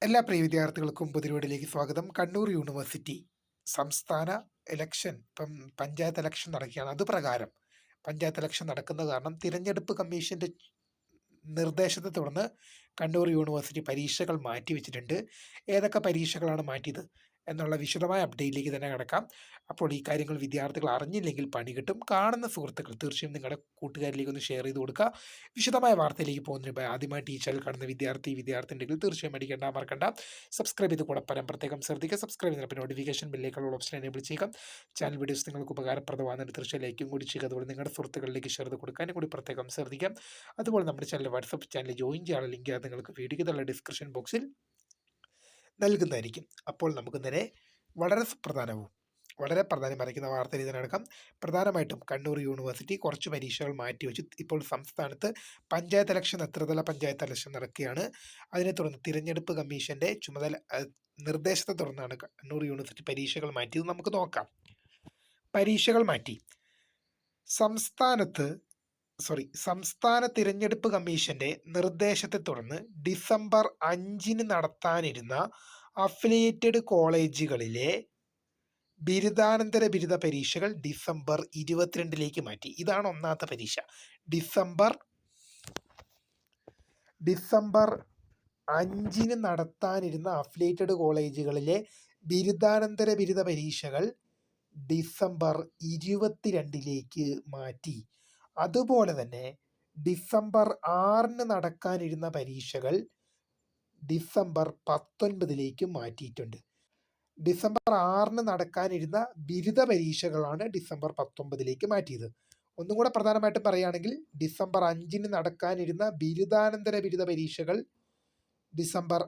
എല്ലാ പ്രിയ വിദ്യാർത്ഥികൾക്കും പുതിരോടിലേക്ക് സ്വാഗതം. കണ്ണൂർ യൂണിവേഴ്സിറ്റി സംസ്ഥാന ഇലക്ഷൻ ഇപ്പം പഞ്ചായത്ത് ഇലക്ഷൻ നടക്കുകയാണ്. അത് പ്രകാരം പഞ്ചായത്ത് ഇലക്ഷൻ നടക്കുന്ന കാരണം തിരഞ്ഞെടുപ്പ് കമ്മീഷന്റെ നിർദ്ദേശത്തെ തുടർന്ന് കണ്ണൂർ യൂണിവേഴ്സിറ്റി പരീക്ഷകൾ മാറ്റിവെച്ചിട്ടുണ്ട്. ഏതൊക്കെ പരീക്ഷകളാണ് മാറ്റിയത് എന്നുള്ള വിശദമായ അപ്ഡേറ്റിലേക്ക് തന്നെ കിടക്കാം. അപ്പോൾ ഈ കാര്യങ്ങൾ വിദ്യാർത്ഥികൾ അറിഞ്ഞില്ലെങ്കിൽ പണി കിട്ടും. കാണുന്ന സുഹൃത്തുക്കൾ തീർച്ചയായും നിങ്ങളുടെ കൂട്ടുകാരിലേക്ക് ഒന്ന് ഷെയർ ചെയ്ത് കൊടുക്കുക. വിശദമായ വാർത്തയിലേക്ക് പോകുന്നതിന് മുമ്പ് ആദ്യമായിട്ട് ഈ ചാനൽ കാണുന്ന വിദ്യാർത്ഥി ഉണ്ടെങ്കിൽ തീർച്ചയായും അടിക്കേണ്ട മറക്കണ്ട സബ്സ്ക്രൈബ് ചെയ്ത് കൂടെ പ്രത്യേകം ശ്രദ്ധിക്കുക. സബ്സ്ക്രൈബ് ചെയ്തപ്പോൾ നോട്ടിഫിക്കേഷൻ ബില്ലേക്കുള്ള ഓപ്ഷൻ എനേബിൾ ചെയ്യുക. ചാനൽ വീഡിയോസ് നിങ്ങൾക്ക് ഉപകാരപ്രദമാകുന്നതിന് തീർച്ചയായും ലൈക്കും കൂടി ചെയ്യുക. അതുപോലെ നിങ്ങളുടെ സുഹൃത്തുക്കളിലേക്ക് ഷെയർ ചെയ്ത് കൊടുക്കാനും കൂടി പ്രത്യേകം ശ്രദ്ധിക്കാം. അതുപോലെ നമ്മുടെ ചാനൽ വാട്സപ്പ് ചാനൽ ജോയിൻ ചെയ്യാനുള്ള ലിങ്ക് നിങ്ങൾക്ക് വീഡിയോയ്ക്ക് തള്ള ഡിസ്ക്രിപ്ഷൻ ബോക്സിൽ നൽകുന്നതായിരിക്കും. അപ്പോൾ നമുക്ക് നേരെ വളരെ പ്രാധാന്യം അറിയിക്കുന്ന വാർത്തയിൽ ഇതിനടക്കം പ്രധാനമായിട്ടും കണ്ണൂർ യൂണിവേഴ്സിറ്റി കുറച്ച് പരീക്ഷകൾ മാറ്റിവെച്ചു. ഇപ്പോൾ സംസ്ഥാനത്ത് പഞ്ചായത്ത് ഇലക്ഷൻ എത്രതല പഞ്ചായത്ത് ഇലക്ഷൻ നടക്കുകയാണ്. അതിനെ തുടർന്ന് തിരഞ്ഞെടുപ്പ് കമ്മീഷന്റെ നിർദ്ദേശത്തെ തുടർന്നാണ് കണ്ണൂർ യൂണിവേഴ്സിറ്റി പരീക്ഷകൾ മാറ്റിയത്. നമുക്ക് നോക്കാം. പരീക്ഷകൾ മാറ്റി. സംസ്ഥാന തിരഞ്ഞെടുപ്പ് കമ്മീഷന്റെ നിർദ്ദേശത്തെ തുടർന്ന് ഡിസംബർ 5 നടത്താനിരുന്ന അഫിലിയേറ്റഡ് കോളേജുകളിലെ ബിരുദാനന്തര ബിരുദ പരീക്ഷകൾ ഡിസംബർ 22 മാറ്റി. ഇതാണ് ഒന്നാമത്തെ പരീക്ഷ. ഡിസംബർ 5 നടത്താനിരുന്ന അഫിലിയേറ്റഡ് കോളേജുകളിലെ ബിരുദാനന്തര ബിരുദ പരീക്ഷകൾ ഡിസംബർ 22 മാറ്റി. അതുപോലെ തന്നെ ഡിസംബർ 6 നടക്കാനിരുന്ന പരീക്ഷകൾ ഡിസംബർ 19 മാറ്റിയിട്ടുണ്ട്. ഡിസംബർ 6 നടക്കാനിരുന്ന ബിരുദ പരീക്ഷകളാണ് ഡിസംബർ 19 മാറ്റിയത്. ഒന്നും കൂടെ പ്രധാനമായിട്ടും പറയുകയാണെങ്കിൽ ഡിസംബർ 5 നടക്കാനിരുന്ന ബിരുദാനന്തര ബിരുദ പരീക്ഷകൾ ഡിസംബർ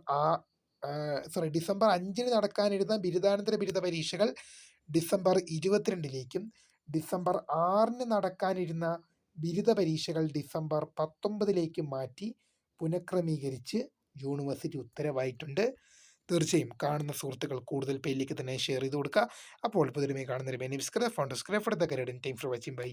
5 നടക്കാനിരുന്ന ബിരുദാനന്തര ബിരുദ പരീക്ഷകൾ ഡിസംബർ 22 ഡിസംബർ 6 നടക്കാനിരുന്ന ബിരുദ പരീക്ഷകൾ ഡിസംബർ 19 മാറ്റി പുനഃക്രമീകരിച്ച് യൂണിവേഴ്സിറ്റി ഉത്തരവായിട്ടുണ്ട്. തീർച്ചയായും കാണുന്ന സുഹൃത്തുക്കൾ കൂടുതൽ പേരിലേക്ക് തന്നെ ഷെയർ ചെയ്ത് കൊടുക്കുക. അപ്പോൾ പുതിയ കാണുന്ന phone time for watching bye.